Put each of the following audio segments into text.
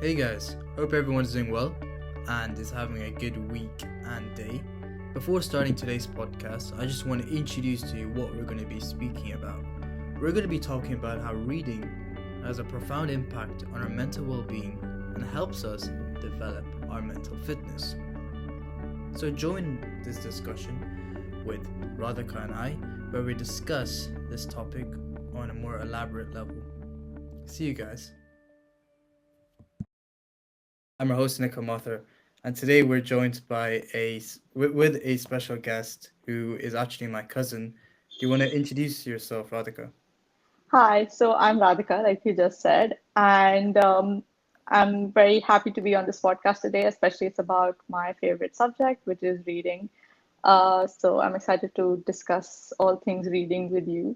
Hey guys, hope everyone's doing well and is having a good week and day. Before starting today's podcast, I just want to introduce to you what we're going to be speaking about. We're going to be talking about how reading has a profound impact on our mental well-being and helps us develop our mental fitness. So join this discussion with Radhika and I, where we discuss this topic on a more elaborate level. See you guys. I'm your host Nikhil Mathur, and today we're joined by with a special guest who is actually my cousin. Do you want to introduce yourself, Radhika? Hi, so I'm Radhika, like you just said, and I'm very happy to be on this podcast today, especially it's about my favorite subject, which is reading. So I'm excited to discuss all things reading with you.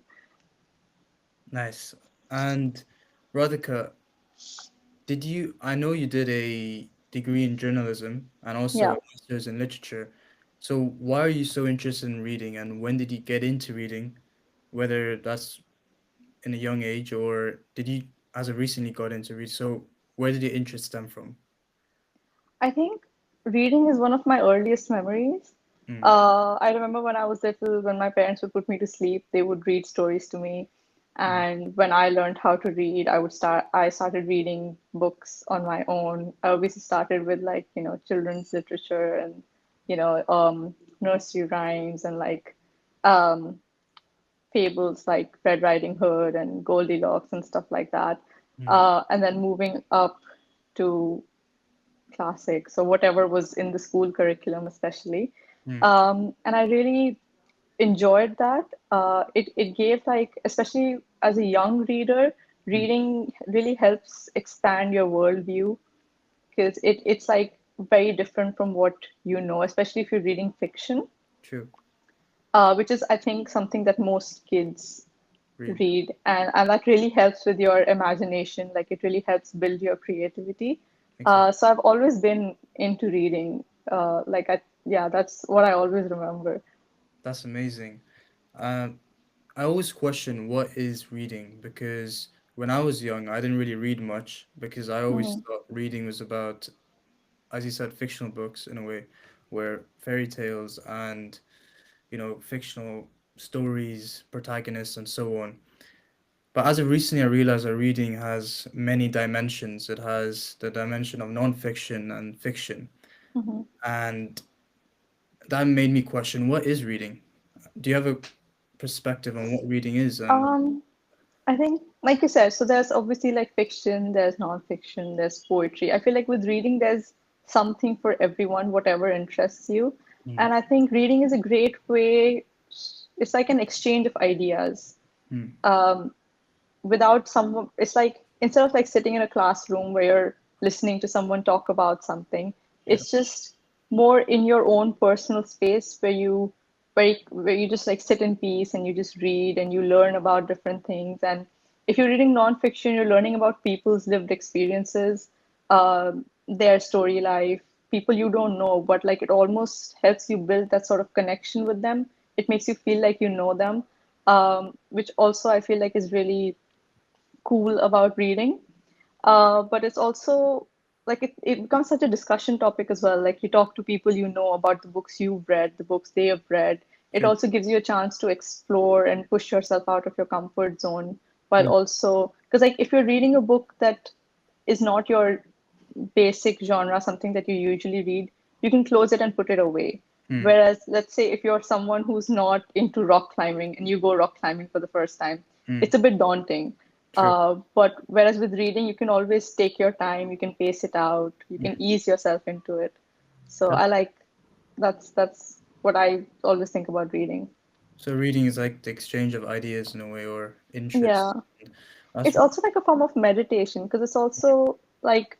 Nice. And Radhika, did you? I know you did a degree in journalism and also Yeah. a master's in literature. So why are you so interested in reading, and when did you get into reading? Whether that's in a young age or did you, as of recently, got into read? So where did your interest stem from? I think reading is one of my earliest memories. Mm, I remember when I was little, when my parents would put me to sleep, they would read stories to me. mm, And when I learned how to read, I started reading books on my own. I obviously started with children's literature and, nursery rhymes and um, fables like Red Riding Hood and Goldilocks and stuff like that. mm, And then moving up to classics or whatever was in the school curriculum, especially. mm. And I really enjoyed that. It gave especially as a young reader, Mm, reading really helps expand your worldview because it's like very different from what you know, especially if you're reading fiction, true. which is I think something that most kids Read. read, and that really helps with your imagination. Like it really helps build your creativity. Exactly. So I've always been into reading. Yeah, that's what I always remember. That's amazing. Um, I always question what is reading because when I was young, I didn't really read much because I always Hmm. thought reading was about, as you said, fictional books in a way, where fairy tales and, fictional stories, protagonists, and so on. But as of recently, I realized that reading has many dimensions. It has the dimension of non-fiction and fiction. Hmm. And that made me question what is reading? Do you have a perspective on what reading is? And Um, I think, like you said, so there's obviously like fiction, there's nonfiction, there's poetry. I feel like with reading, there's something for everyone, whatever interests you. mm, And I think reading is a great way, it's like an exchange of ideas. mm, Um, Without someone, it's like instead of like sitting in a classroom where you're listening to someone talk about something, yeah, it's just more in your own personal space where you just like sit in peace and you just read and you learn about different things. And if you're reading nonfiction, you're learning about people's lived experiences, their story life, people you don't know, but like it almost helps you build that sort of connection with them. It makes you feel like you know them, which also I feel like is really cool about reading. But it's also like it becomes such a discussion topic as well. Like you talk to people you know about the books you've read, the books they have read. It true. also gives you a chance to explore and push yourself out of your comfort zone while Mm, also, because like if you're reading a book that is not your basic genre, something that you usually read, you can close it and put it away. mm, Whereas, let's say if you're someone who's not into rock climbing and you go rock climbing for the first time, mm, it's a bit daunting. true. But whereas with reading, you can always take your time, you can pace it out, you can Mm. ease yourself into it. So That- I like that's what I always think about reading. So reading is like the exchange of ideas in a way or Yeah. interests. That's It's also like a form of meditation because it's also like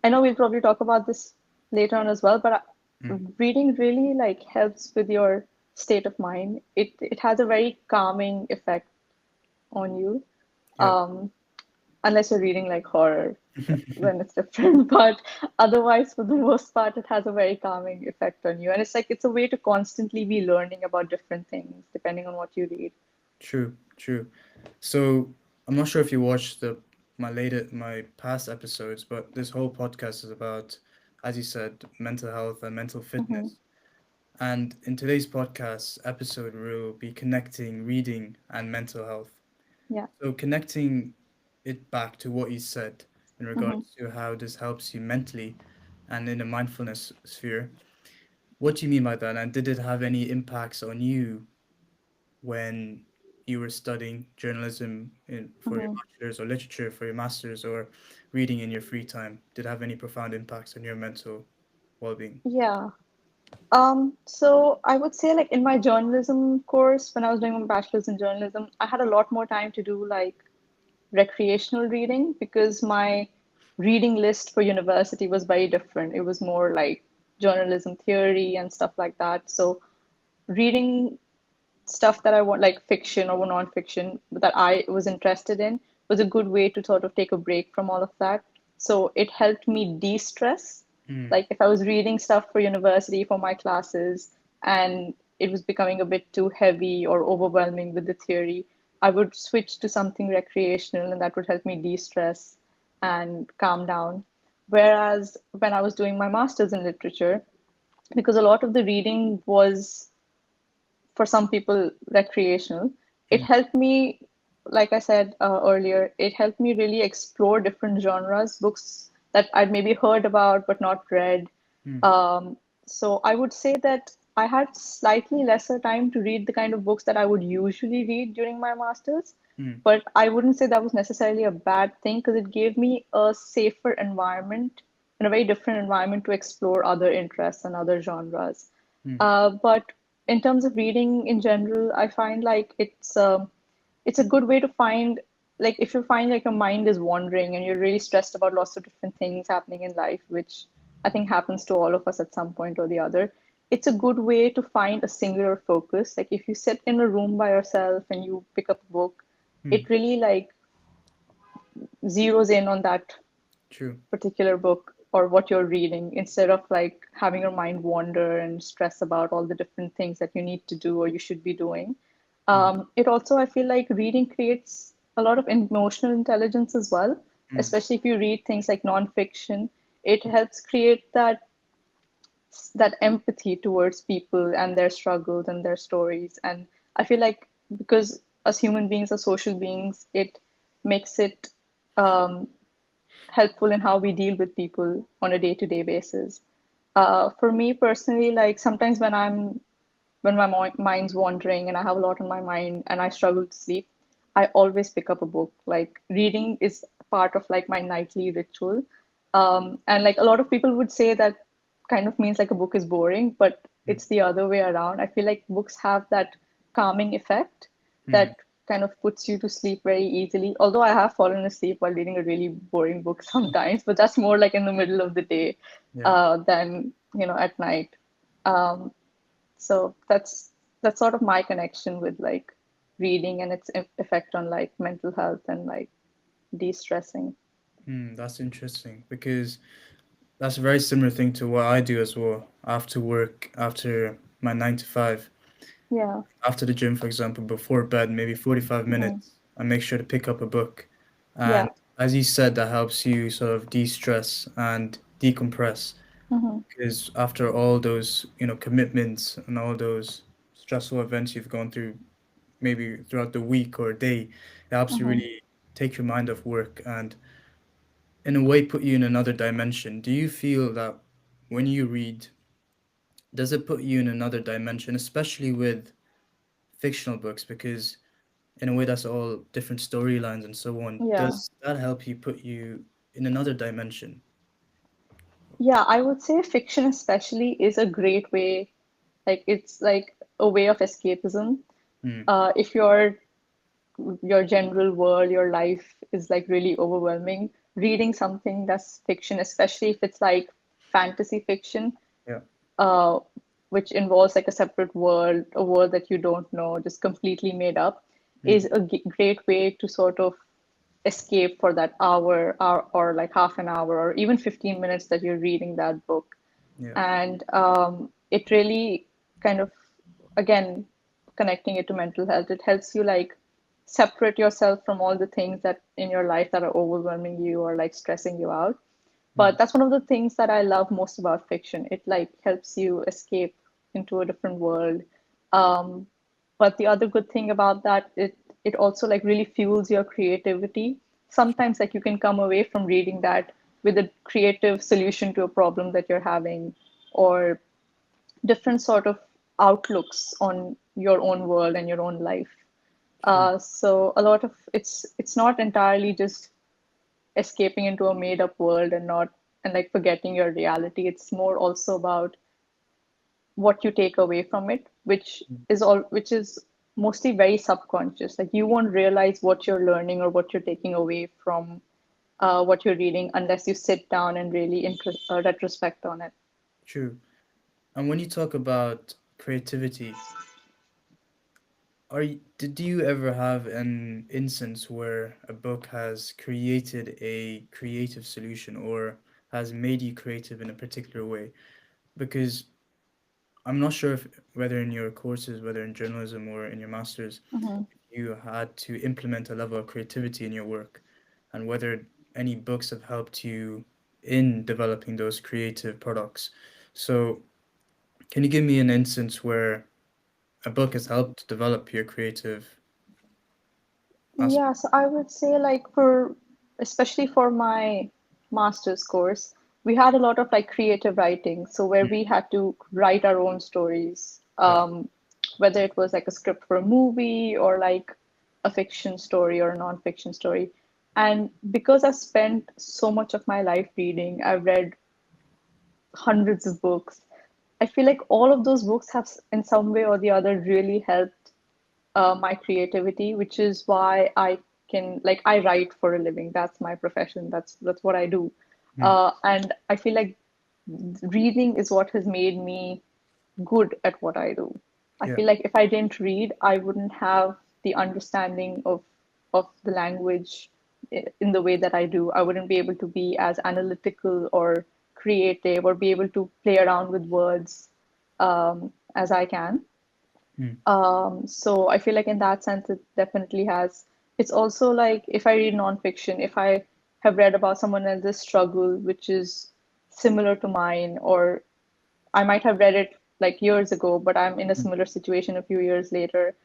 I know we'll probably talk about this later on as well, but mm, reading really like helps with your state of mind. It has a very calming effect on you. yeah. Um, Unless you're reading like horror, then it's different. But otherwise, for the most part, it has a very calming effect on you. And it's like it's a way to constantly be learning about different things depending on what you read. True, true. So I'm not sure if you watched the my past episodes, but this whole podcast is about, as you said, mental health and mental Mm-hmm. fitness. And in today's podcast episode, we'll be connecting reading and mental health. Yeah. So connecting it back to what you said in Mm-hmm. regards to how this helps you mentally and in the mindfulness sphere. What do you mean by that? And did it have any impacts on you when you were studying journalism for your Mm-hmm. bachelor's or literature for your master's or reading in your free time? Did it have any profound impacts on your mental well-being? Yeah. So I would say like in my journalism course, when I was doing my bachelor's in journalism, I had a lot more time to do like recreational reading because my reading list for university was very different. It was more like journalism theory and stuff like that. So reading stuff that I want, like fiction or non-fiction that I was interested in, was a good way to sort of take a break from all of that. So it helped me de-stress. Mm, Like if I was reading stuff for university for my classes and it was becoming a bit too heavy or overwhelming with the theory, I would switch to something recreational and that would help me de-stress and calm down. Whereas when I was doing my master's in literature, because a lot of the reading was for some people recreational. It mm, helped me, like I said earlier, it helped me really explore different genres, books that I'd maybe heard about but not read. mm, Um, so I would say that I had slightly lesser time to read the kind of books that I would usually read during my master's, mm, but I wouldn't say that was necessarily a bad thing because it gave me a safer environment and a very different environment to explore other interests and other genres. mm, But in terms of reading in general, I find like it's a good way to find, like if you find like your mind is wandering and you're really stressed about lots of different things happening in life, which I think happens to all of us at some point or the other. It's a good way to find a singular focus. Like if you sit in a room by yourself and you pick up a book, mm. it really like zeroes in on that True. particular book or what you're reading instead of like having your mind wander and stress about all the different things that you need to do or you should be doing. Mm, It also, I feel like reading creates a lot of emotional intelligence as well, mm, especially if you read things like nonfiction. It helps create that empathy towards people and their struggles and their stories. And I feel like because us human beings are social beings, it makes it um, helpful in how we deal with people on a day-to-day basis. For me personally, like sometimes when my mind's wandering and I have a lot on my mind and I struggle to sleep, I always pick up a book. Like reading is part of like my nightly ritual. And like a lot of people would say that kind of means like a book is boring, but mm, it's the other way around. I feel like books have that calming effect mm. that kind of puts you to sleep very easily. Although I have fallen asleep while reading a really boring book sometimes, but that's more like in the middle of the day Yeah. than at night. Um, so that's sort of my connection with like reading and its effect on like mental health and like de-stressing. That's interesting because that's a very similar thing to what I do as well. After work, after my 9 to 5, Yeah. after the gym, for example, before bed, maybe 45 Hmm. minutes, I make sure to pick up a book. And Yeah. as you said, that helps you sort of de-stress and decompress Hmm. because after all those, commitments and all those stressful events you've gone through, maybe throughout the week or day, it helps you Hmm. really take your mind off work and in a way put you in another dimension. Do you feel that when you read, does it put you in another dimension, especially with fictional books? Because in a way, that's all different storylines and so on. Yeah. Does that help you put you in another dimension? Yeah, I would say fiction especially is a great way, like it's like a way of escapism. Mm, If your general world, your life is like really overwhelming, reading something that's fiction, especially if it's like fantasy fiction, yeah. uh, which involves like a separate world, a world that you don't know, just completely made up, Mm, is a great way to sort of escape for that hour or like half an hour or even 15 minutes that you're reading that book. yeah. And it really kind of, again, connecting it to mental health, it helps you like separate yourself from all the things that in your life that are overwhelming you or like stressing you out. But Mm. that's one of the things that I love most about fiction. It like helps you escape into a different world. Um, but the other good thing about that, it also like really fuels your creativity. Sometimes like you can come away from reading that with a creative solution to a problem that you're having, or different sort of outlooks on your own world and your own life. True. So a lot of it's not entirely just escaping into a made up world and not and like forgetting your reality. It's more also about what you take away from it, Mm. which is mostly very subconscious. Like you won't realize what you're learning or what you're taking away from what you're reading unless you sit down and really retrospect on it. True. And when you talk about creativity, do you ever have an instance where a book has created a creative solution or has made you creative in a particular way? Because I'm not sure if whether in your courses, whether in journalism or in your masters, Mhm. you had to implement a level of creativity in your work, and whether any books have helped you in developing those creative products. So, can you give me an instance where a book has helped develop your creative Yeah, aspect? so I would say like especially for my master's course, we had a lot of like creative writing. So where Mm. we had to write our own stories, Yeah. whether it was like a script for a movie or like a fiction story or a non-fiction story. And because I spent so much of my life reading, I've read hundreds of books. I feel like all of those books have, in some way or the other, really helped my creativity, which is why I can like I write for a living. That's my profession. That's what I do. Mm. And I feel like reading is what has made me good at what I do. I Yeah. feel like if I didn't read, I wouldn't have the understanding of the language in the way that I do. I wouldn't be able to be as analytical or creative or be able to play around with words as I can. Mm. So I feel like in that sense, it definitely has. It's also like if I read nonfiction, if I have read about someone else's struggle, which is similar to mine, or I might have read it like years ago, but I'm in a Mm. similar situation a few years later,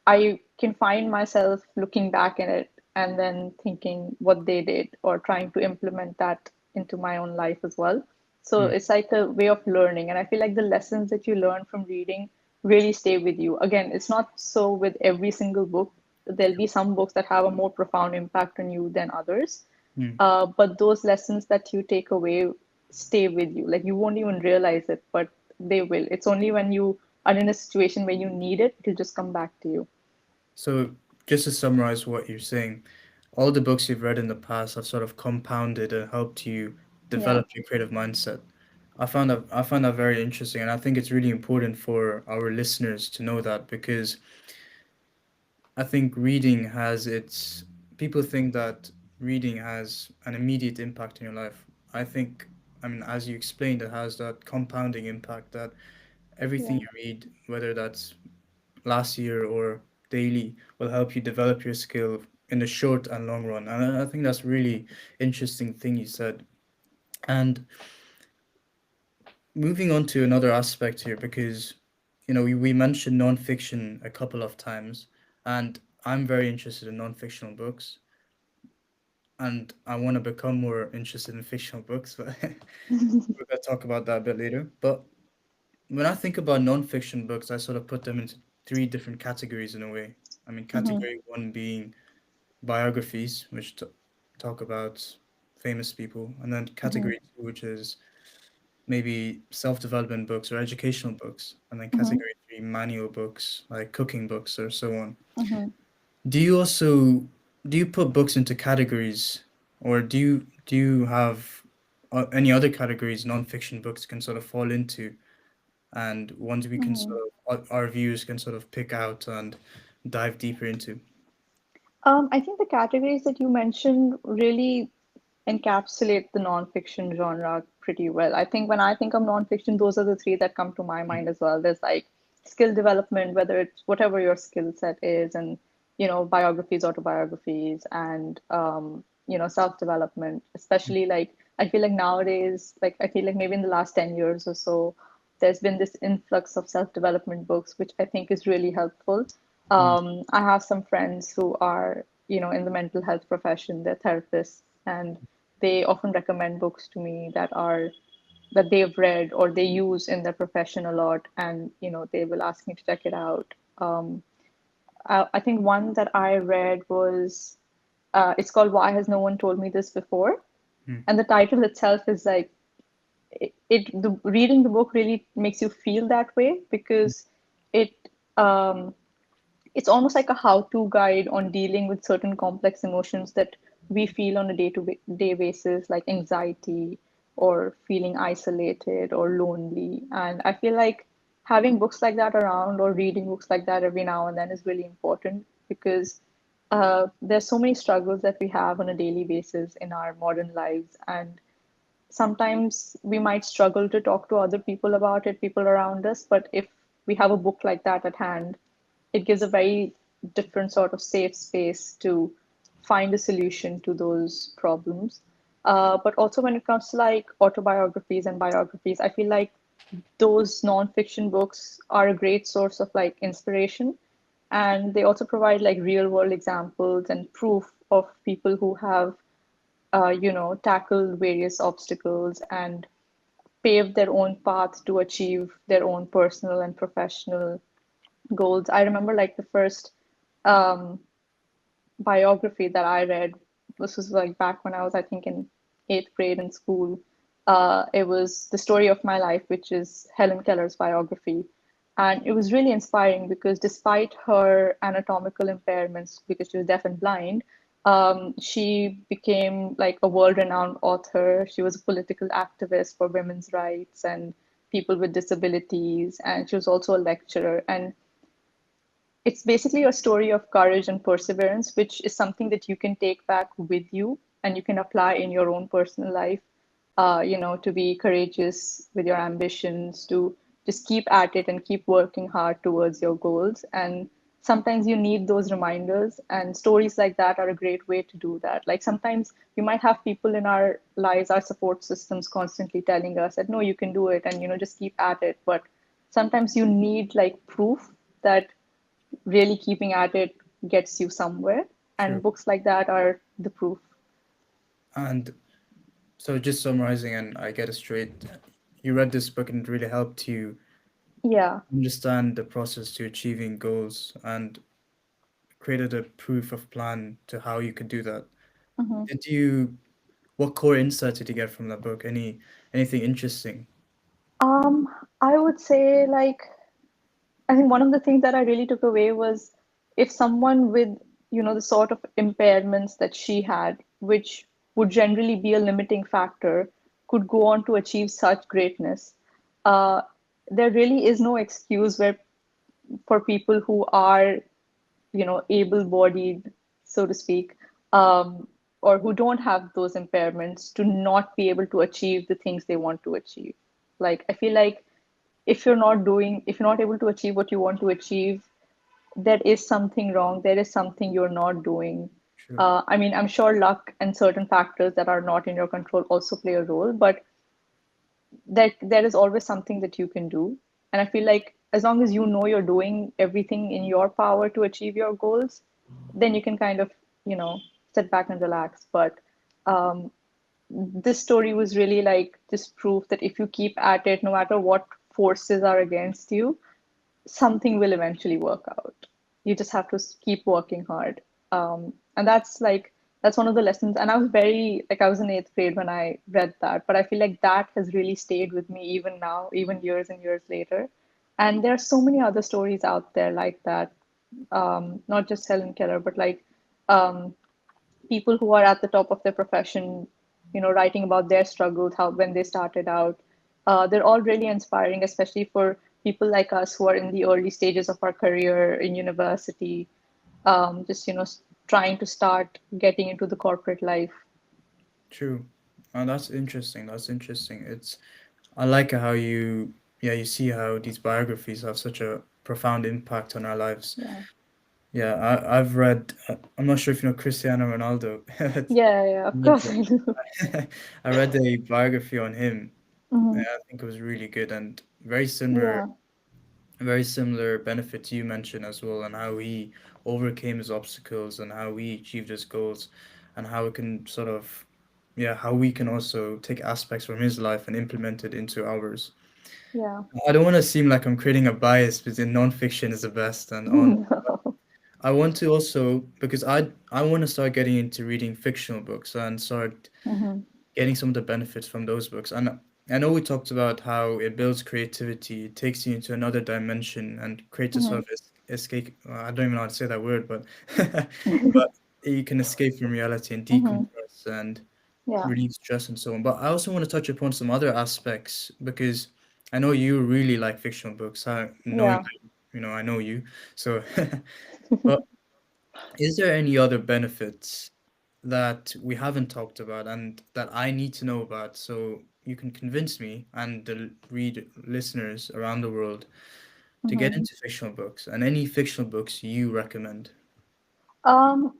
I can find myself looking back at it and then thinking what they did or trying to implement that into my own life as well. So Mm. it's like a way of learning. And I feel like the lessons that you learn from reading really stay with you. Again, it's not so with every single book. There'll be some books that have a more profound impact on you than others. Mm. But those lessons that you take away stay with you. Like you won't even realize it, but they will. It's only when you are in a situation where you need it, it'll just come back to you. So, just to summarize what you're saying, all the books you've read in the past have sort of compounded and helped you Yeah. develop your creative mindset. I find that very interesting, and I think it's really important for our listeners to know that because I think reading has its people think that reading has an immediate impact in your life. I think, I mean, as you explained, it has that compounding impact that everything Yeah. you read, whether that's last year or daily, will help you develop your skill in the short and long run. And I think that's really interesting thing you said. And moving on to another aspect here, because we mentioned nonfiction a couple of times, and I'm very interested in non-fictional books, and I want to become more interested in fictional books, but we're gonna talk about that a bit later. But when I think about non-fiction books, I sort of put them into three different categories in a way. I mean, Hmm. category one being biographies, which talk about famous people, and then Hmm. category two, which is maybe self-development books or educational books, and then Hmm. category three, manual books like cooking books or so on. Hmm. Do you also do you put books into categories, or do you have any other categories non-fiction books can sort of fall into, and ones we can Hmm. sort of our viewers can sort of pick out and dive deeper into? I think the categories that you mentioned really encapsulate the nonfiction genre pretty well. I think when I think of nonfiction, those are the three that come to my mind as well. There's like skill development, whether it's whatever your skill set is, and biographies, autobiographies, and self-development. Especially like I feel like nowadays, like I feel like maybe in the last 10 years or so, there's been this influx of self-development books, which I think is really helpful. Mm, I have some friends who are, in the mental health profession, they're therapists, and they often recommend books to me that they've read or they use in their profession a lot, and they will ask me to check it out. I think one that I read was it's called "Why Has No One Told Me This Before," mm, and the title itself is like the reading the book really makes you feel that way because it um, it's almost like a how-to guide on dealing with certain complex emotions that we feel on a day-to-day basis, like anxiety or feeling isolated or lonely. And I feel like having books like that around or reading books like that every now and then is really important because there's so many struggles that we have on a daily basis in our modern lives. And sometimes we might struggle to talk to other people about it, people around us, but if we have a book like that at hand, it gives a very different sort of safe space to find a solution to those problems. But also when it comes to like autobiographies and biographies, I feel like those nonfiction books are a great source of like inspiration. And they also provide like real world examples and proof of people who have, tackled various obstacles and paved their own path to achieve their own personal and professional goals. I remember like the first um, biography that I read. This was like back when I was, I think, in eighth grade in school. It was The Story of My Life, which is Helen Keller's biography. And it was really inspiring because despite her anatomical impairments, because she was deaf and blind, she became like a world-renowned author. She was a political activist for women's rights and people with disabilities, and she was also a lecturer. And it's basically a story of courage and perseverance, which is something that you can take back with you and you can apply in your own personal life. To be courageous with your ambitions, to just keep at it and keep working hard towards your goals. And sometimes you need those reminders, and stories like that are a great way to do that. Like sometimes we might have people in our lives, our support systems, constantly telling us that no, you can do it, and just keep at it. But sometimes you need like proof that really keeping at it gets you somewhere. And true. books like that are the proof. And so, just summarizing, and I get it straight, you read this book and it really helped you Yeah. understand the process to achieving goals and created a proof of plan to how you could do that. Mhm. Did you, what core insights did you get from that book? Anything interesting? Um, I would say like I think one of the things that I really took away was if someone with, the sort of impairments that she had, which would generally be a limiting factor, could go on to achieve such greatness, uh, there really is no excuse where for people who are, able-bodied, so to speak, um, or who don't have those impairments to not be able to achieve the things they want to achieve. Like, I feel like if you're not able to achieve what you want to achieve, there is something wrong. There is something you're not doing. True. I mean, I'm sure luck and certain factors that are not in your control also play a role, but there is always something that you can do. And I feel like as long as you know you're doing everything in your power to achieve your goals, then you can kind of, sit back and relax. But um, this story was really like just proof that if you keep at it, no matter what forces are against you, something will eventually work out. You just have to keep working hard. And that's one of the lessons. And I was very like I was in eighth grade when I read that, but I feel like that has really stayed with me even now, even years and years later. And there are so many other stories out there like that. Not just Helen Keller, but like um, people who are at the top of their profession, writing about their struggles, how when they started out. They're all really inspiring, especially for people like us who are in the early stages of our career in university, just trying to start getting into the corporate life. True. That's interesting. That's interesting. I like how you see how these biographies have such a profound impact on our lives. Yeah. Yeah, I've read. I'm not sure if you know Cristiano Ronaldo. Yeah, yeah, of Read course I do. I read a biography on him. Hmm. I think it was really good and Yeah, very similar benefits you mentioned as well, and how he overcame his obstacles and how he achieved his goals, and how it can sort of, yeah, how we can also take aspects from his life and implement it into ours. yeah. I don't want to seem like I'm creating a bias because in nonfiction is the best and on. No. I want to also because I want to start getting into reading fictional books and start Hmm. getting some of the benefits from those books. And I know we talked about how it builds creativity, it takes you into another dimension, and creates a sort Hmm. of escape. I don't even know how to say that word, but but you can escape from reality and Hmm. decompress and Yeah. relieve stress and so on. But I also want to touch upon some other aspects because I know you really like fictional books. Knowing Yeah. that, I know you. So, but is there any other benefits that we haven't talked about and that I need to know about so you can convince me and the read listeners around the world to get Hmm. into fictional books and any fictional books you recommend? Um,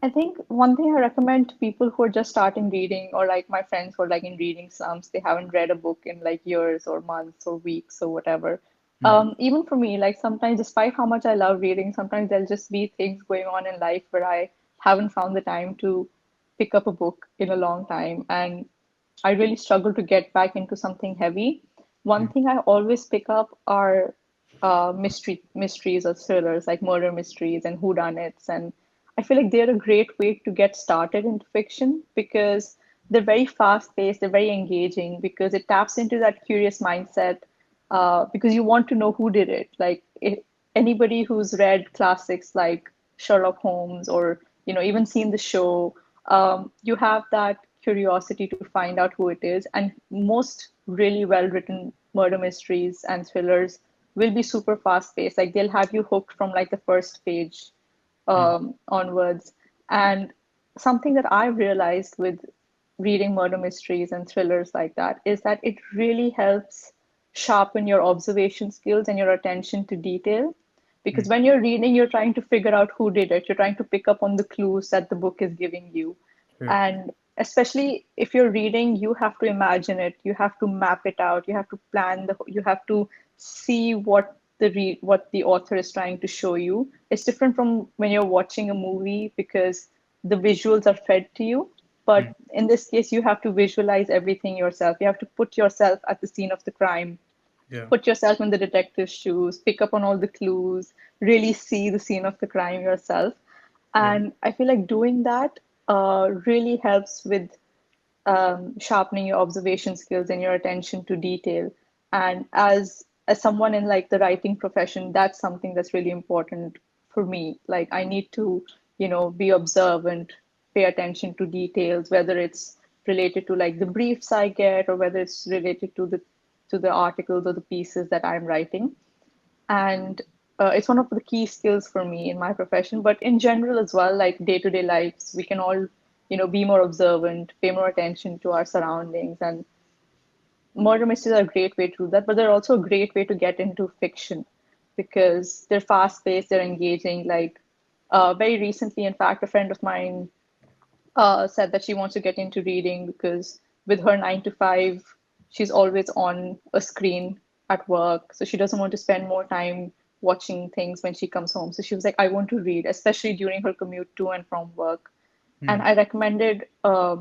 I think one thing I recommend to people who are just starting reading, or like my friends who are like in reading slumps, they haven't read a book in like years or months or weeks or whatever. Hmm. Even for me, like sometimes, despite how much I love reading, sometimes there'll just be things going on in life where I haven't found the time to pick up a book in a long time. And I really struggle to get back into something heavy. One Hmm. thing I always pick up are mysteries or thrillers, like murder mysteries and whodunits. And I feel like they're a great way to get started in fiction because they're very fast paced, they're very engaging because it taps into that curious mindset because you want to know who did it. Like anybody who's read classics like Sherlock Holmes or even seen the show, you have that curiosity to find out who it is. And most really well written murder mysteries and thrillers will be super fast paced. Like they'll have you hooked from like the first page Hmm. onwards. And something that I've realized with reading murder mysteries and thrillers like that is that it really helps sharpen your observation skills and your attention to detail. Hmm. Because when you're reading, you're trying to figure out who did it, you're trying to pick up on the clues that the book is giving you. Sure. And especially if you're reading, you have to imagine it, you have to map it out, you have to you have to see what the author is trying to show you. It's different from when you're watching a movie because the visuals are fed to you. Hmm. But in this case, you have to visualize everything yourself. You have to put yourself at the scene of the crime, Yeah. put yourself in the detective's shoes, pick up on all the clues, really see the scene of the crime yourself. Yeah. And I feel like doing that really helps with sharpening your observation skills and your attention to detail. And as someone in like the writing profession, that's something that's really important for me. Like I need to, be observant, pay attention to details, whether it's related to like the briefs I get or whether it's related to the articles or the pieces that I'm writing. And it's one of the key skills for me in my profession, but in general as well, like day-to-day lives, we can all be more observant, pay more attention to our surroundings. And murder mysteries are a great way to do that, but they're also a great way to get into fiction because they're fast-paced, they're engaging. Like very recently, in fact, a friend of mine said that she wants to get into reading because with her 9 to 5, she's always on a screen at work. So she doesn't want to spend more time watching things when she comes home. So she was like, I want to read, especially during her commute to and from work. Hmm. And I recommended a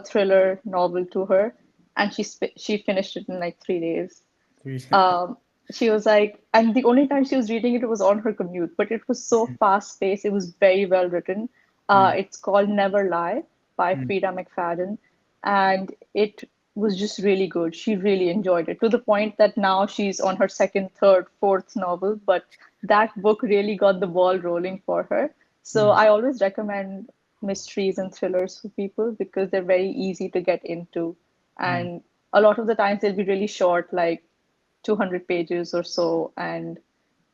thriller novel to her, and she finished it in like 3 days. Three. Um, she was like, and the only time she was reading it was on her commute, but it was so fast paced. It was very well written. Hmm. It's called Never Lie by Hmm. Frida McFadden, and it was just really good. She really enjoyed it to the point that now she's on her second, third, fourth novel, but that book really got the ball rolling for her. So Hmm. I always recommend mysteries and thrillers for people because they're very easy to get into. Hmm. And a lot of the times they'll be really short, like 200 pages or so. And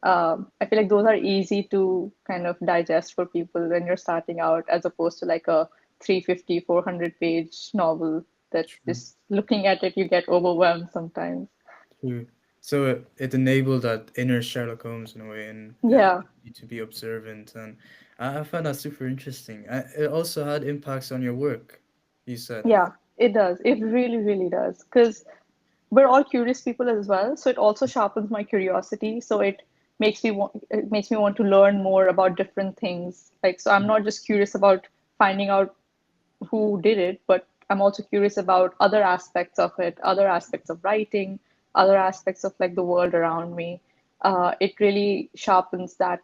I feel like those are easy to kind of digest for people when you're starting out, as opposed to like a 350, 400 page novel that True. just looking at it, you get overwhelmed sometimes. True. So it enabled that inner Sherlock Holmes in a way, and Yeah, you to be observant, and I found that super interesting. It also had impacts on your work, you said. yeah, it does. It really, really does. Because we're all curious people as well, so it also sharpens my curiosity. So it makes me want to learn more about different things. Like, so I'm not just curious about finding out who did it, but I'm also curious about other aspects of it, other aspects of writing, other aspects of like the world around me. It really sharpens that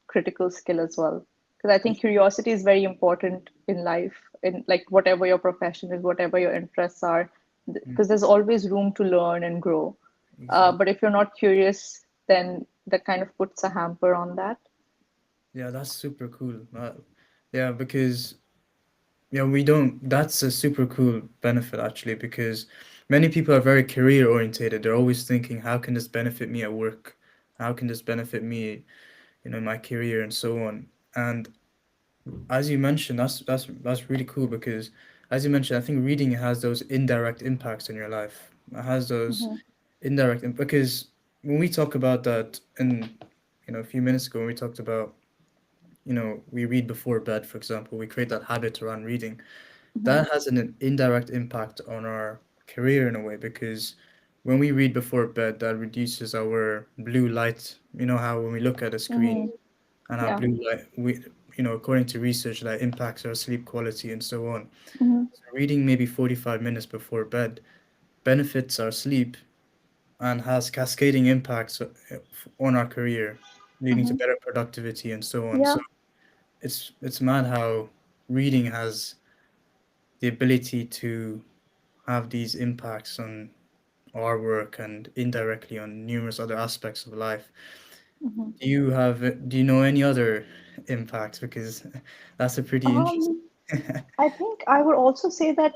critical skill as well. Because I think curiosity is very important in life, in like whatever your profession is, whatever your interests are, Mm, because there's always room to learn and grow. exactly. But if you're not curious, then that kind of puts a hamper on that. Yeah, that's super cool. Yeah, because yeah, we don't. That's a super cool benefit actually, because many people are very career orientated. They're always thinking, how can this benefit me at work? How can this benefit me, in my career and so on. And as you mentioned, that's really cool because, as you mentioned, I think reading has those indirect impacts in your life. It has those Hmm. because when we talk about that, and a few minutes ago when we talked about, we read before bed, for example, we create that habit around reading. Hmm. That has an indirect impact on our career in a way because when we read before bed, that reduces our blue light. You know how when we look at a screen Hmm. and how Yeah. blue light, according to research, that impacts our sleep quality and so on. Hmm. So reading maybe 45 minutes before bed benefits our sleep and has cascading impacts on our career, leading to Hmm. better productivity and so on. So Yeah. it's mad how reading has the ability to have these impacts on our work and indirectly on numerous other aspects of life. Hmm. Do you know any other impacts? Because that's a pretty interesting. Um, I think I would also say that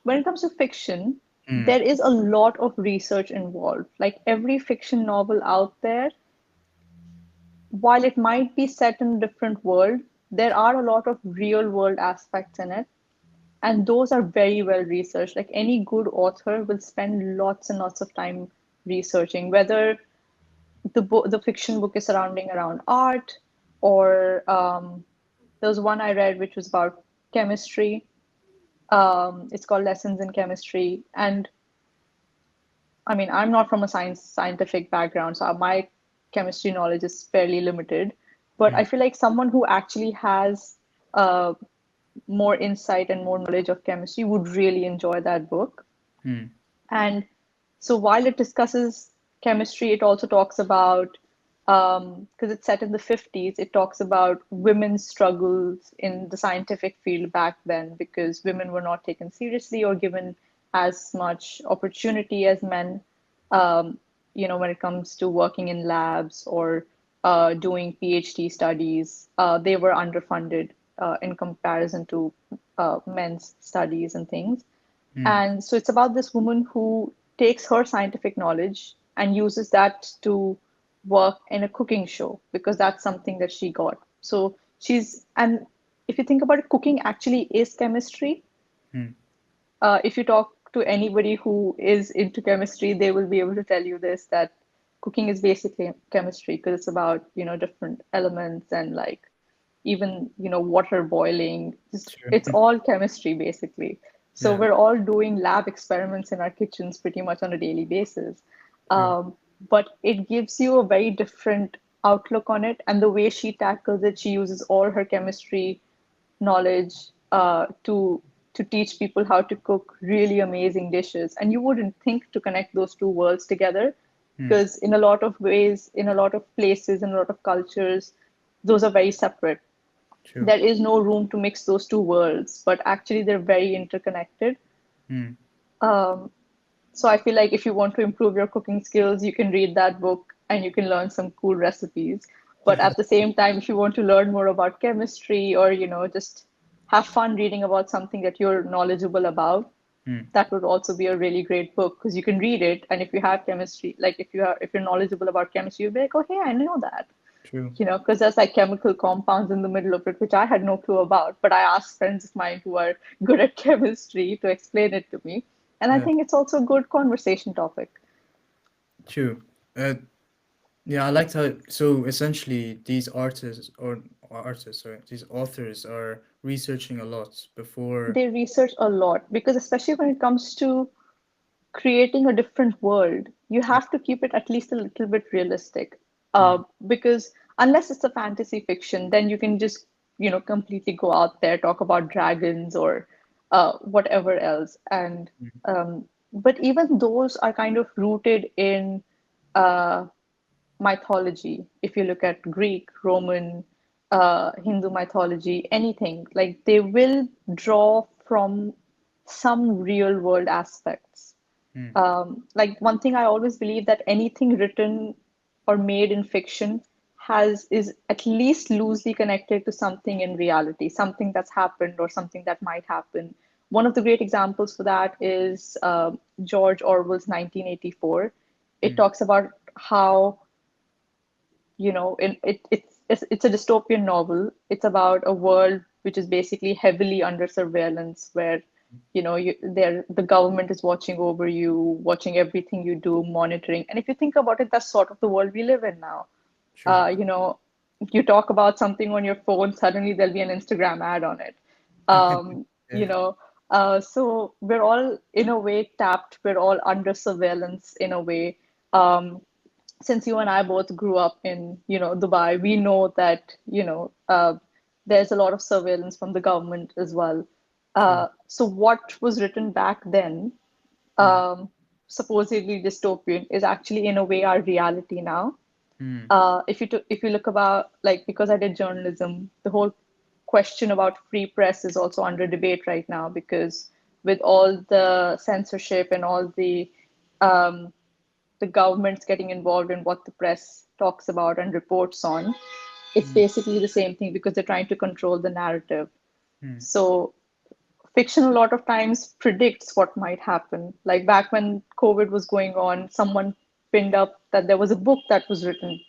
when it comes to fiction, Mm, there is a lot of research involved. Like every fiction novel out there, while it might be set in a different world, there are a lot of real world aspects in it. And those are very well researched. Like any good author will spend lots and lots of time researching, whether the fiction book is surrounding around art or there was one I read which was about chemistry. It's called Lessons in Chemistry. And I mean, I'm not from a scientific background, so my chemistry knowledge is fairly limited. But mm, I feel like someone who actually has uh, more insight and more knowledge of chemistry would really enjoy that book. mm, And so while it discusses chemistry, it also talks about, because it's set in the 50s, it talks about women's struggles in the scientific field back then because women were not taken seriously or given as much opportunity as men, um, when it comes to working in labs or doing PhD studies. They were underfunded in comparison to men's studies and things. mm, And so it's about this woman who takes her scientific knowledge and uses that to work in a cooking show because that's something that she got. So and if you think about it, cooking actually is chemistry. mm. If you talk to anybody who is into chemistry, they will be able to tell you this that cooking is basically chemistry because it's about, different elements and like even, water boiling. Sure. It's all chemistry basically. So Yeah. we're all doing lab experiments in our kitchens pretty much on a daily basis. True. But it gives you a very different outlook on it. And the way she tackles it, she uses all her chemistry knowledge to teach people how to cook really amazing dishes. And you wouldn't think to connect those two worlds together Mm, because in a lot of ways, in a lot of places, in a lot of cultures, those are very separate. true. There is no room to mix those two worlds, but actually they're very interconnected. Mm, Um, so I feel like if you want to improve your cooking skills, you can read that book and you can learn some cool recipes. But at the same time, if you want to learn more about chemistry or, just have fun reading about something that you're knowledgeable about, mm, that would also be a really great book because you can read it. And if you have chemistry, like if you're knowledgeable about chemistry, you'll be like, oh, hey, I know that. true. Because there's like chemical compounds in the middle of it, which I had no clue about. But I asked friends of mine who are good at chemistry to explain it to me. And I Yeah, think it's also a good conversation topic. true. Uh, yeah, I liked how, so essentially these artists or artists, sorry, these authors are researching a lot before. They research a lot because, especially when it comes to creating a different world, you Yeah. have to keep it at least a little bit realistic. Mm, Because unless it's a fantasy fiction, then you can just, completely go out there, talk about dragons or whatever else. And mm, but even those are kind of rooted in uh, mythology. If you look at Greek, Roman, Hindu mythology, anything, like they will draw from some real world aspects. mm, Like one thing I always believe that anything written or made in fiction has is at least loosely connected to something in reality, something that's happened or something that might happen. One of the great examples for that is George Orwell's 1984. It mm, talks about how it's a dystopian novel. It's about a world which is basically heavily under surveillance, where the government is watching over you, watching everything you do, monitoring. And if you think about it, that's sort of the world we live in now. true. You know, you talk about something on your phone, suddenly there'll be an Instagram ad on it. Um, you Yeah, know, so we're all in a way tapped. We're all under surveillance in a way. Um, since you and I both grew up in, Dubai, we know that, there's a lot of surveillance from the government as well. true. So what was written back then, Mm, um, supposedly dystopian, is actually in a way our reality now. mm, If you look about, like, because I did journalism, the whole question about free press is also under debate right now, because with all the censorship and all um, the government's getting involved in what the press talks about and reports on, it's mm, basically the same thing because they're trying to control the narrative. mm. So fiction a lot of times predicts what might happen. Like back when COVID was going on, someone pinned up that there was a book that was written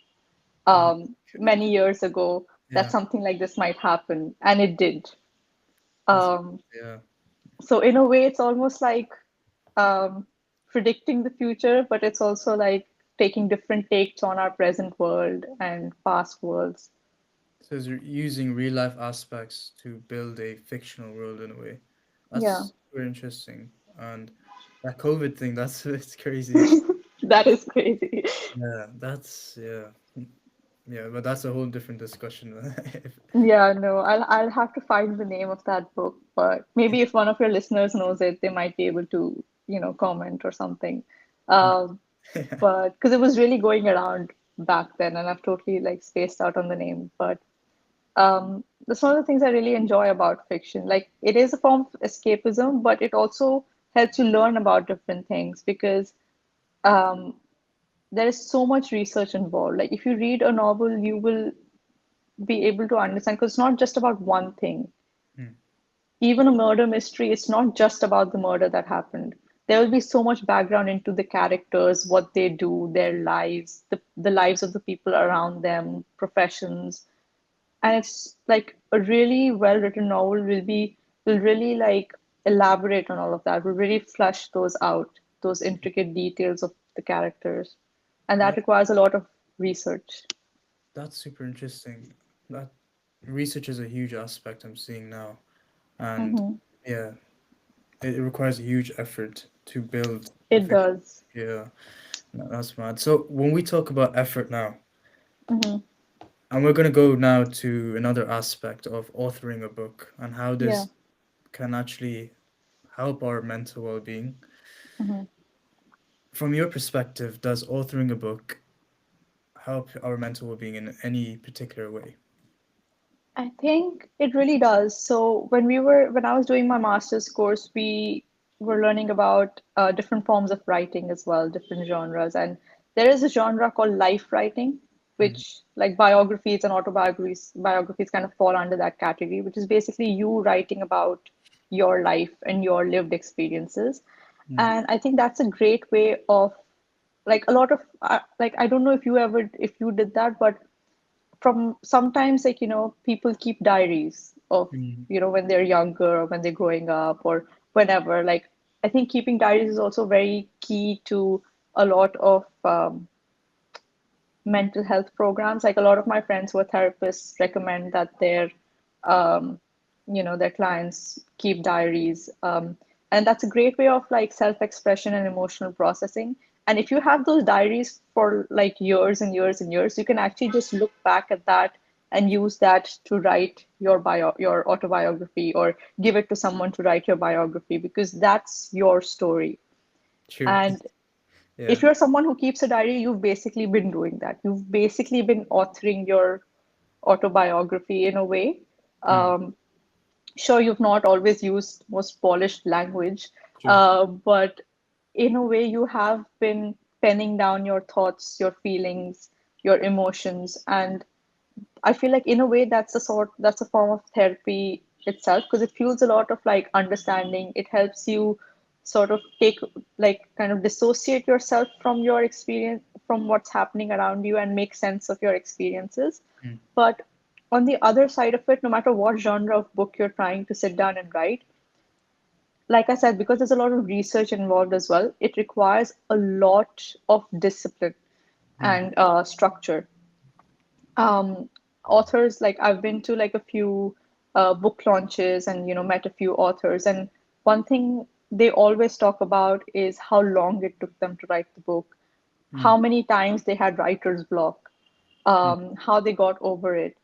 Oh, many years ago that yeah, something like this might happen, and it did. that's, Um, yeah. so in a way, it's almost like um, predicting the future, but it's also like taking different takes on our present world and past worlds. So it's using real life aspects to build a fictional world in a way. Yeah, That's super interesting. And that COVID thing, that's it's crazy. that is crazy. Yeah, that's yeah. Yeah, but that's a whole different discussion. If, Yeah, no, I'll have to find the name of that book, but maybe if one of your listeners knows it, they might be able to, comment or something. Um, yeah. but because it was really going around back then, and I've totally like spaced out on the name. But that's one of the things I really enjoy about fiction. Like it is a form of escapism, but it also helps you learn about different things because um, there is so much research involved. Like if you read a novel, you will be able to understand because it's not just about one thing. Mm, Even a murder mystery, it's not just about the murder that happened. There will be so much background into the characters, what they do, their lives, the lives of the people around them, professions. And it's like a really well written novel will really like elaborate on all of that, will really flush those out, those intricate details of the characters. And that that requires a lot of research. that's super interesting. That research is a huge aspect I'm seeing now. And Hmm. yeah, it requires a huge effort to build a It fiction. does. Yeah, that's mad. So when we talk about effort now, Hmm. and we're gonna go now to another aspect of authoring a book and how Yeah. this can actually help our mental well-being. Hmm. From your perspective, does authoring a book help our mental well-being in any particular way? I think it really does. So when I was doing my master's course, we were learning about different forms of writing as well, different genres. And there is a genre called life writing, Mm, which like biographies and biographies kind of fall under that category, which is basically you writing about your life and your lived experiences. mm, And I think that's a great way of like a lot of like I don't know if you did that, but from sometimes like people keep diaries of mm, when they're younger or when they're growing up or whenever, like I think keeping diaries is also very key to a lot of mental health programs. Like a lot of my friends who are therapists recommend that um, their clients keep diaries, and that's a great way of like self-expression and emotional processing. And if you have those diaries for like years and years and years, you can actually just look back at that and use that to write your autobiography, or give it to someone to write your biography, because that's your story. True. And Yeah. if you're someone who keeps a diary, you've basically been doing that. You've basically been authoring your autobiography in a way. Mm. Um, sure, you've not always used most polished language, True. but in a way, you have been penning down your thoughts, your feelings, your emotions, and I feel like in a way that's a form of therapy itself, because it fuels a lot of like understanding. It helps you sort of take like kind of dissociate yourself from your experience, from what's happening around you, and make sense of your experiences. Mm. But on the other side of it, no matter what genre of book you're trying to sit down and write, like I said, because there's a lot of research involved as well, it requires a lot of discipline Mm. and structure. um, Authors, like I've been to like a few book launches and met a few authors, and one thing they always talk about is how long it took them to write the book, Mm. how many times they had writer's block, Mm. how they got over it.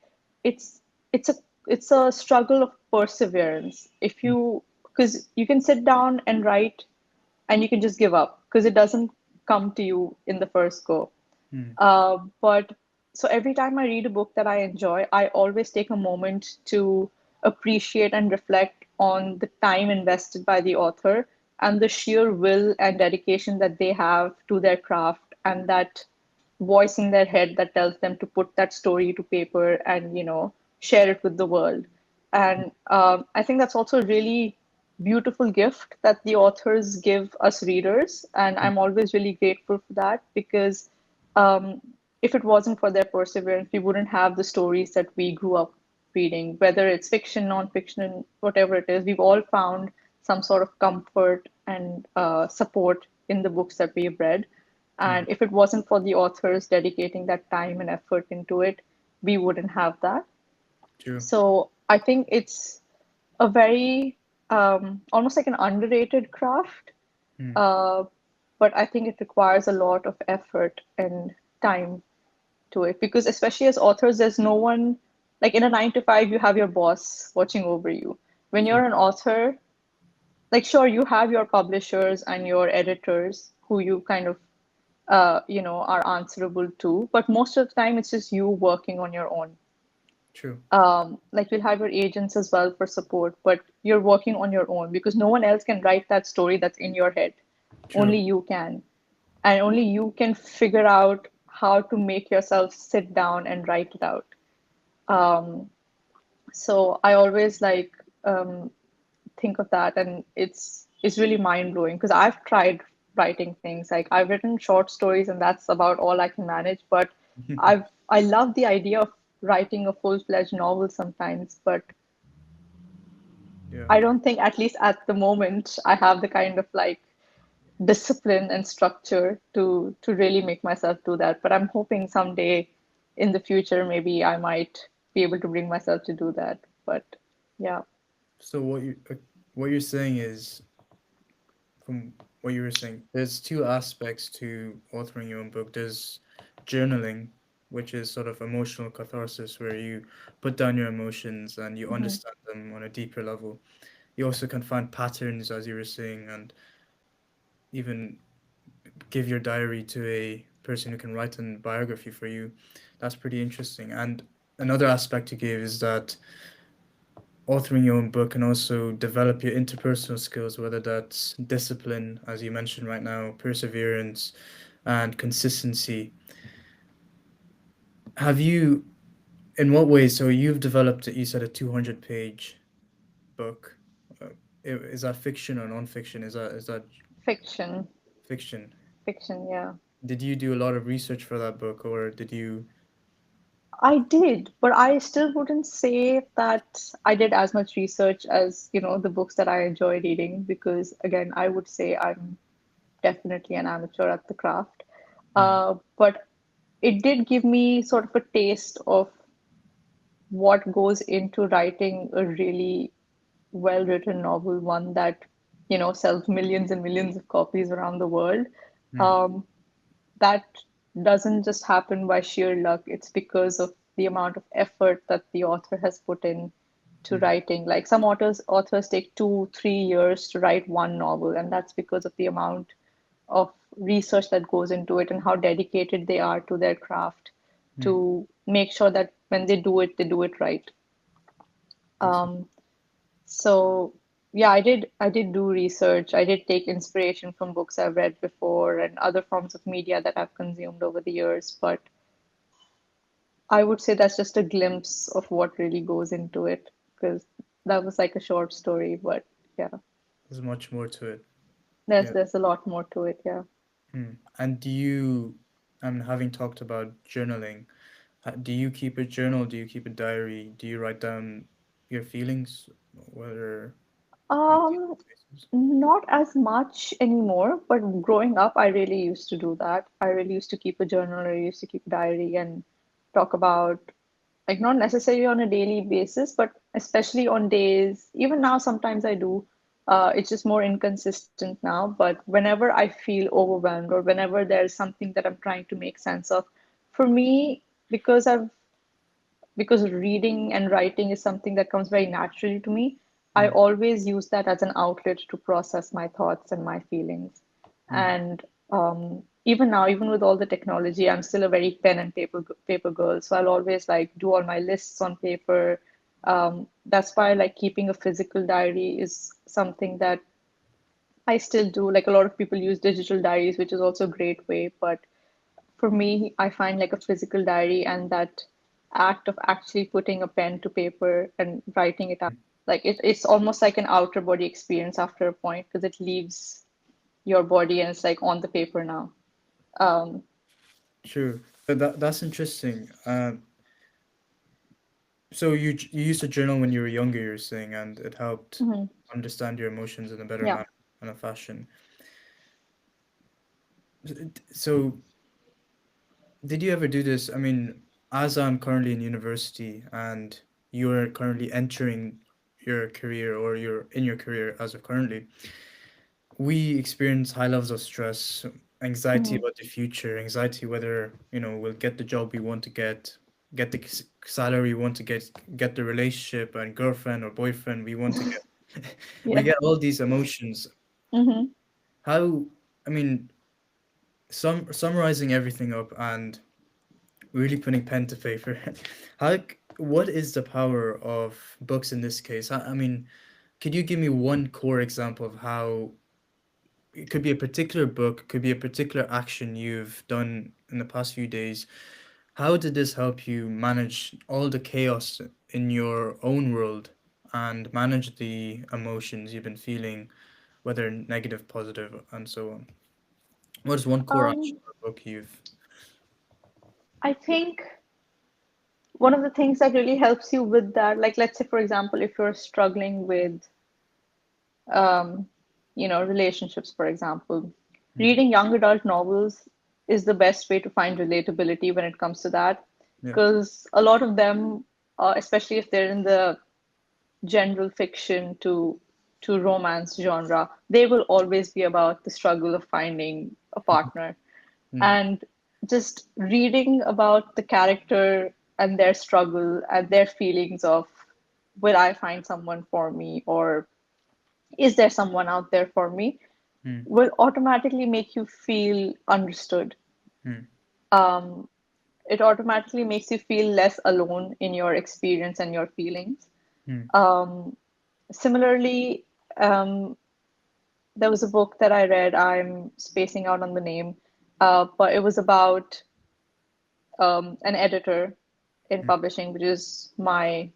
It's it's a it's a struggle of perseverance. If Mm. you Because you can sit down and write and you can just give up because it doesn't come to you in the first go. Mm. But so every time I read a book that I enjoy, I always take a moment to appreciate and reflect on the time invested by the author and the sheer will and dedication that they have to their craft, and that voice in their head that tells them to put that story to paper and share it with the world. And I think that's also a really beautiful gift that the authors give us readers, and I'm always really grateful for that, because um, if it wasn't for their perseverance, we wouldn't have the stories that we grew up reading, whether it's fiction, nonfiction, whatever it is. We've all found some sort of comfort and support in the books that we've read. Mm. And if it wasn't for the authors dedicating that time and effort into it, we wouldn't have that. True. So I think it's a very almost like an underrated craft, Mm. uh, but I think it requires a lot of effort and time to it, because especially as authors, there's no one like in a 9 to 5, you have your boss watching over you. When True. you're an author, like sure, you have your publishers and your editors who you kind of are answerable to, but most of the time it's just you working on your own. True. Like you'll have your agents as well for support, but you're working on your own because no one else can write that story that's in your head. True. Only you can. And only you can figure out how to make yourself sit down and write it out. Um, so I always like think of that, and it's really mind blowing because I've tried writing things. Like I've written short stories, and that's about all I can manage. But I love the idea of writing a full-fledged novel sometimes, but Yeah. I don't think, at least at the moment, I have the kind of like discipline and structure to really make myself do that. But I'm hoping someday in the future, maybe I might be able to bring myself to do that. But yeah. So what you're saying is, from what you were saying, there's two aspects to authoring your own book. There's journaling, which is sort of emotional catharsis, where you put down your emotions and you Mhm. understand them on a deeper level. You also can find patterns, as you were saying, and even give your diary to a person who can write a biography for you. That's pretty interesting. And another aspect to give is that authoring your own book can also develop your interpersonal skills, whether that's discipline, as you mentioned right now, perseverance, and consistency. Have you, in what ways? So you've developed, you said, a 200-page book. Is that fiction or nonfiction? Is that Fiction. fiction? Fiction, yeah. Did you do a lot of research for that book, or did you? I did, but I still wouldn't say that I did as much research as, the books that I enjoy reading because, again, I would say I'm definitely an amateur at the craft. Mm, But it did give me sort of a taste of what goes into writing a really well-written novel, one that, sells millions and millions of copies around the world. mm, Um, that doesn't just happen by sheer luck. It's because of the amount of effort that the author has put in to mm, writing. Like some authors take 2, 3 years to write one novel, and that's because of the amount of research that goes into it and how dedicated they are to their craft mm. to make sure that when they do it right. That's Um, so yeah, I did do research. I did take inspiration from books I've read before and other forms of media that I've consumed over the years, but I would say that's just a glimpse of what really goes into it because that was like a short story, but yeah, there's much more to it. there's Yeah. there's a lot more to it, yeah. Mm. And do you, having talked about journaling, do you keep a journal? Do you keep a diary? Do you write down your feelings, whether on a Um, daily basis? Not as much anymore, but growing up, I really used to do that. I really used to keep a journal, I used to keep a diary and talk about, like, not necessarily on a daily basis, but especially on days, even now, sometimes I do. It's just more inconsistent now, but whenever I feel overwhelmed or whenever there's something that I'm trying to make sense of, for me, because I've because reading and writing is something that comes very naturally to me, I Mm, always use that as an outlet to process my thoughts and my feelings. mm, And even now, even with all the technology, I'm still a very pen and paper girl. So I'll always like do all my lists on paper. That's why like keeping a physical diary is something that I still do. Like a lot of people use digital diaries, which is also a great way, but for me, I find like a physical diary and that act of actually putting a pen to paper and writing it out, like it's almost like an outer body experience after a point because it leaves your body and it's like on the paper now. Um, true. That's interesting. So you used to journal when you were younger, you're saying, and it helped mhm. understand your emotions in a better Yeah. manner and a fashion. So did you ever do this? I mean, as I'm currently in university and you're currently entering your career or you're in your career as of currently, we experience high levels of stress, anxiety Hmm. about the future, anxiety whether, we'll get the job we want to get the salary we want to get the relationship and girlfriend or boyfriend we want to get. We Yeah. get all these emotions. Hmm. How, I mean, summarizing everything up and really putting pen to paper. What is the power of books in this case? I mean, could you give me one core example of how it could be a particular book, could be a particular action you've done in the past few days? How did this help you manage all the chaos in your own world and manage the emotions you've been feeling, whether negative, positive, and so on? What is one core action Um, or book you've? I think one of the things that really helps you with that, like let's say for example, if you're struggling with um, relationships, for example. Hmm. Reading young adult novels is the best way to find relatability when it comes to that, Yeah. because a lot of them, especially if they're in the general fiction to romance genre, they will always be about the struggle of finding a partner. Hmm. And just reading about the character and their struggle and their feelings of will I find someone for me or is there someone out there for me Hmm. will automatically make you feel understood. Hmm. Um, it automatically makes you feel less alone in your experience and your feelings. Hmm. Um, Similarly, there was a book that I read, I'm spacing out on the name, but it was about an editor in Hmm. publishing, which is my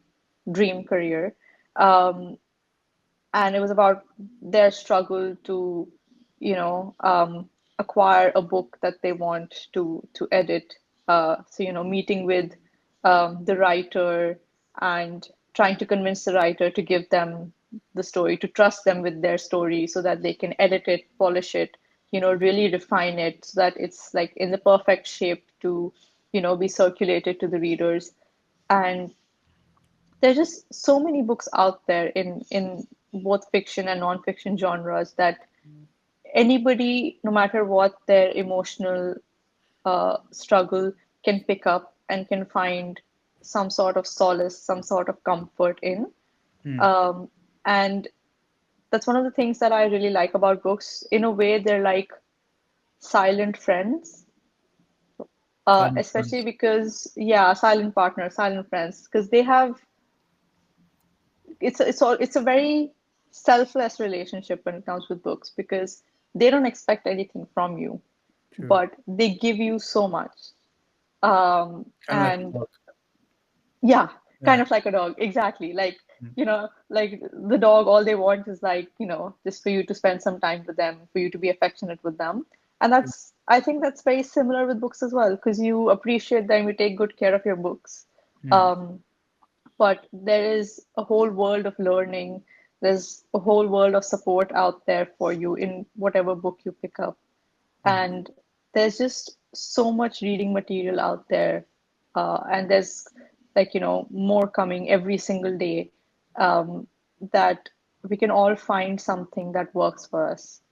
dream career. Um, and it was about their struggle to, acquire a book that they want to edit. So meeting with the writer and trying to convince the writer to give them the story, to trust them with their story so that they can edit it, polish it, really refine it so that it's like in the perfect shape to, be circulated to the readers. And there's just so many books out there in both fiction and nonfiction genres that anybody, no matter what their emotional struggle, can pick up and can find some sort of solace, some sort of comfort in. Hmm. Um, and that's one of the things that I really like about books. In a way, they're like silent friends, Silent especially friends. because, yeah, silent partners, silent friends, because they have it's a very selfless relationship when it comes with books because they don't expect anything from you, True. but they give you so much. Kind of like a And dog. yeah, kind Yeah. of like a dog, exactly. Like, Hmm. like the dog, all they want is like, just for you to spend some time with them, for you to be affectionate with them. And True. I think that's very similar with books as well, because you appreciate them, you take good care of your books. Hmm. Um, but there is a whole world of learning. There's a whole world of support out there for you in whatever book you pick up. Hmm. And there's just so much reading material out there. And there's like, more coming every single day, um, that we can all find something that works for us,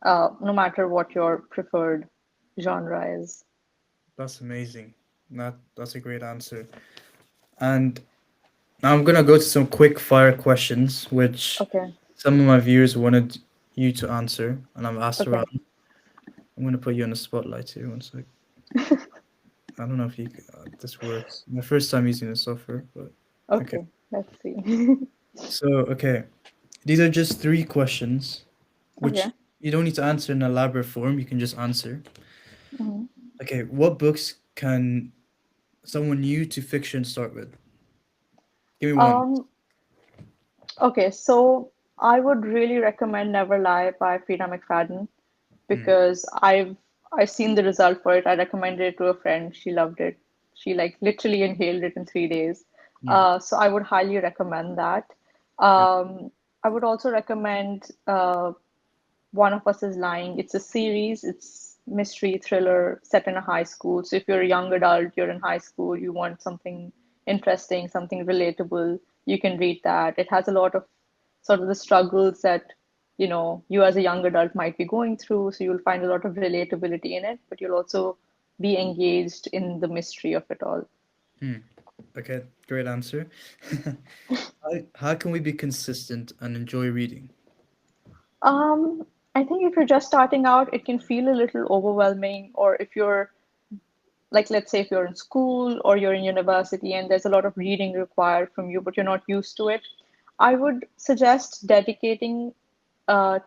no matter what your preferred genre is. That's amazing. That's a great answer. And now I'm gonna go to some quick fire questions, which Okay, some of my viewers wanted you to answer, and I've asked okay, around. I'm gonna put you on the spotlight here. One sec. I don't know if this works. My first time using the software, but okay. okay. Let's see. So okay, these are just three questions, which Okay. you don't need to answer in elaborate form. You can just answer. Mhm. Okay, what books can someone new to fiction start with? Give me one. Um, okay, so I would really recommend Never Lie by Frida McFadden Hmm. because I've seen the result for it. I recommended it to a friend. She loved it. She like literally inhaled it in 3 days. Hmm. So I would highly recommend that. Yeah. I would also recommend One of Us is Lying. It's a series. It's mystery thriller set in a high school. So if you're a young adult, you're in high school, you want something interesting, something relatable, you can read that. It has a lot of sort of the struggles that, you as a young adult might be going through. So you'll find a lot of relatability in it, but you'll also be engaged in the mystery of it all. Hmm. Okay, great answer. How can we be consistent and enjoy reading? I think if you're just starting out, it can feel a little overwhelming, or if you're like, let's say if you're in school or you're in university and there's a lot of reading required from you but you're not used to it, I would suggest dedicating uh,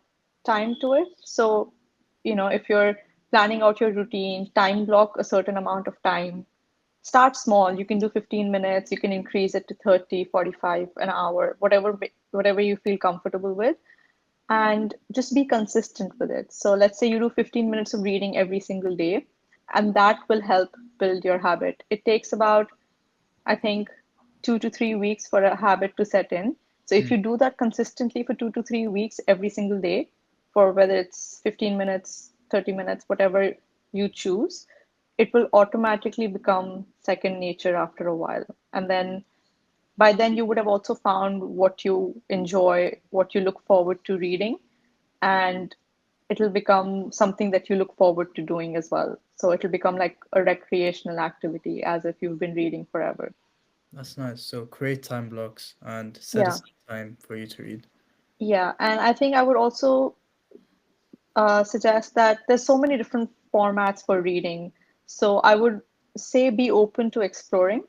time to it. So if you're planning out your routine, time block a certain amount of time. Start small. You can do 15 minutes, you can increase it to 30, 45, an hour, whatever you feel comfortable with, and just be consistent with it. So let's say you do 15 minutes of reading every single day, and that will help build your habit. It takes about, I think, 2 to 3 weeks for a habit to set in. So if Hmm. you do that consistently for 2 to 3 weeks every single day, for whether it's 15 minutes, 30 minutes, whatever you choose, it will automatically become second nature after a while. And then by then you would have also found what you enjoy, what you look forward to reading, and it'll become something that you look forward to doing as well. So it'll become like a recreational activity as if you've been reading forever. That's nice. So create time blocks and set Yeah. aside time for you to read. Yeah. And I think I would also suggest that there's so many different formats for reading. So I would say be open to exploring.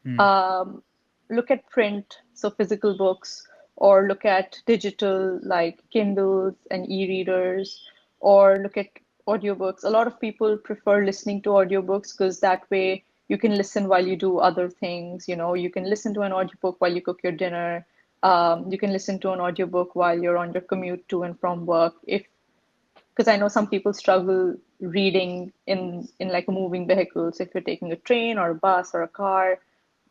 Hmm. Um, Look at print, so physical books, or look at digital like Kindles and e-readers, or look at audiobooks. A lot of people prefer listening to audiobooks because that way you can listen while you do other things. You can listen to an audiobook while you cook your dinner. You can listen to an audiobook while you're on your commute to and from work. If Because I know some people struggle reading in like a moving vehicle. So if you're taking a train or a bus or a car,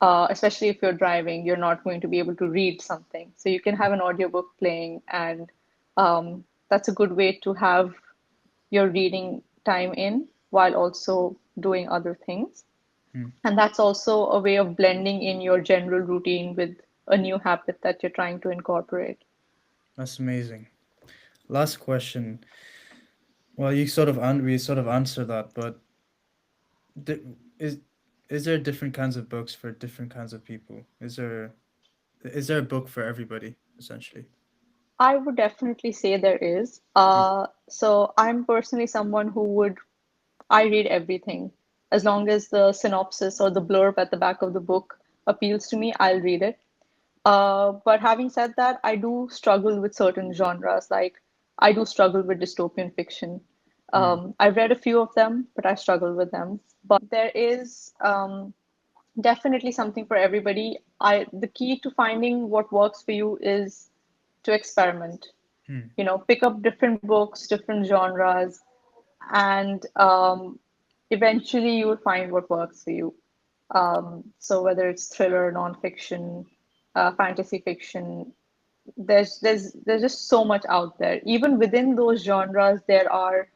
Especially if you're driving, you're not going to be able to read something. So you can have an audiobook playing, and that's a good way to have your reading time in while also doing other things. Hmm. And that's also a way of blending in your general routine with a new habit that you're trying to incorporate. That's amazing. Last question. Well, we sort of answered that, but di- is is there different kinds of books for different kinds of people? Is there a book for everybody, essentially? I would definitely say there is. Mm, So I'm personally someone who would, I read everything. As long as the synopsis or the blurb at the back of the book appeals to me, I'll read it. But having said that, I do struggle with certain genres. Like, I do struggle with dystopian fiction. mm, I've read a few of them, but I struggle with them. But there is definitely something for everybody. The key to finding what works for you is to experiment. mm. Pick up different books, different genres, and eventually you will find what works for you. So whether it's thriller, nonfiction, fantasy fiction, there's just so much out there. Even within those genres, there are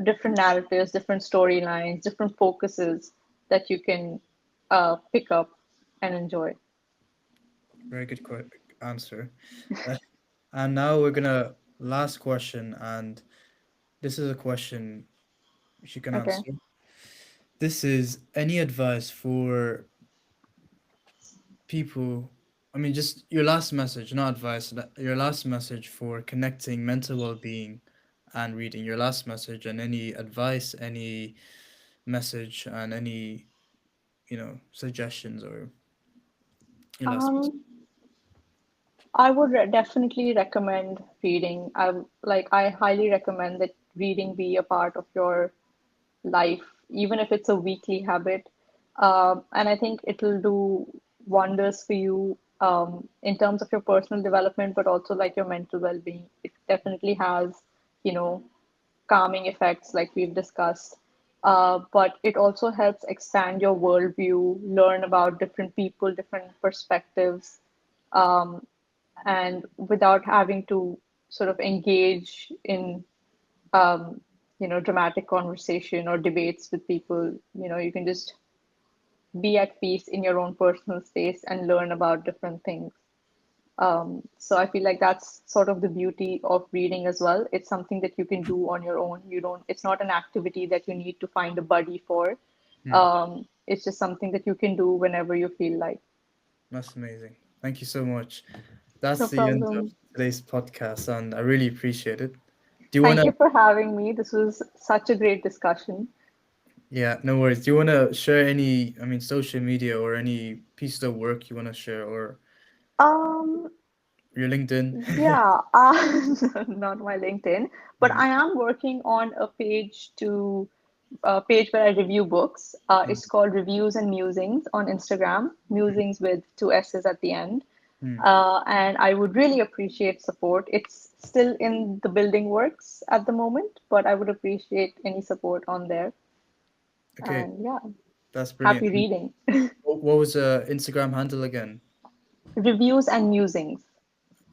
different narratives, different storylines, different focuses that you can pick up and enjoy. Very good answer. Uh, and now we're gonna last question, and this is a question she can Okay. answer. This is any advice for people. I mean, just your last message, not advice. Your last message for connecting mental well-being and reading. Your last message and any advice, any message, and any suggestions or your last message. Um, I would definitely recommend reading. I highly recommend that reading be a part of your life, even if it's a weekly habit. And I think it'll do wonders for you in terms of your personal development, but also like your mental well-being. It definitely has, you know, calming effects, like we've discussed. But it also helps expand your worldview, learn about different people, different perspectives, and without having to sort of engage in um, dramatic conversation or debates with people. You can just be at peace in your own personal space and learn about different things. So I feel like that's sort of the beauty of reading as well. It's something that you can do on your own. It's not an activity that you need to find a buddy for. Hmm, It's just something that you can do whenever you feel like. that's amazing. Thank you so much. That's No the end of problem. today's podcast, and I really appreciate it. Do you want Thank to? you for having me. This was such a great discussion. Yeah, no worries. Do you want to share any, I mean, social media or any pieces of work you want to share or Um, your LinkedIn? Yeah, not my LinkedIn, but Mm, I am working on a page where I review books. mm, It's called Reviews and Musings on Instagram, musings with two S's at the end. mm. And I would really appreciate support. It's still in the building works at the moment, but I would appreciate any support on there. Okay, And yeah, that's brilliant. happy reading. What was the Instagram handle again? Reviews and Musings.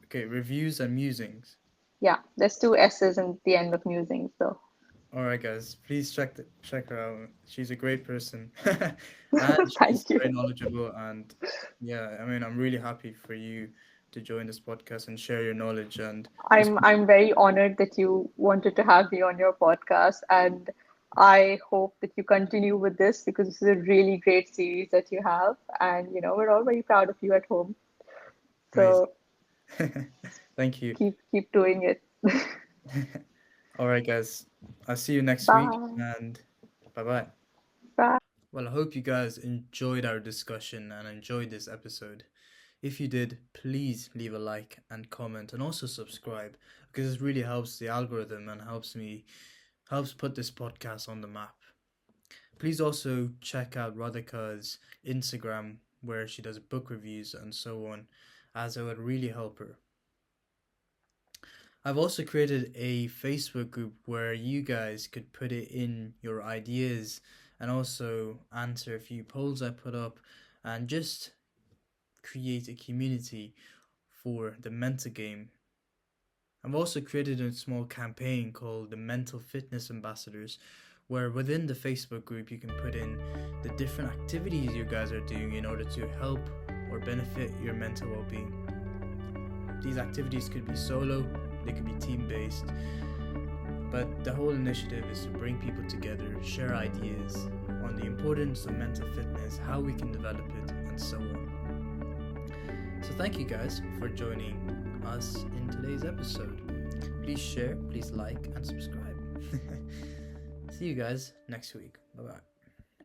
Okay, reviews and musings. Yeah, there's two S's in the end of Musings, though. All right, guys, please check her out. She's a great person, and she's Thank you. very knowledgeable. And yeah, I mean, I'm really happy for you to join this podcast and share your knowledge. And it's I'm very honored that you wanted to have me on your podcast, and I hope that you continue with this because this is a really great series that you have, and we're all very proud of you at home. amazing. So Thank you. keep doing it. All right, guys. I'll see you next week, Bye. and bye bye. Bye. Well, I hope you guys enjoyed our discussion and enjoyed this episode. If you did, please leave a like and comment and also subscribe because it really helps the algorithm and helps put this podcast on the map. Please also check out Radhika's Instagram where she does book reviews and so on, as it would really help her. I've also created a Facebook group where you guys could put it in your ideas and also answer a few polls I put up and just create a community for the mental game. I've also created a small campaign called the Mental Fitness Ambassadors, where within the Facebook group you can put in the different activities you guys are doing in order to help or benefit your mental well-being. These activities could be solo, they could be team-based, but the whole initiative is to bring people together, share ideas on the importance of mental fitness, how we can develop it, and so on. So thank you guys for joining us in today's episode. Please share, please like, and subscribe. See you guys next week. Bye-bye.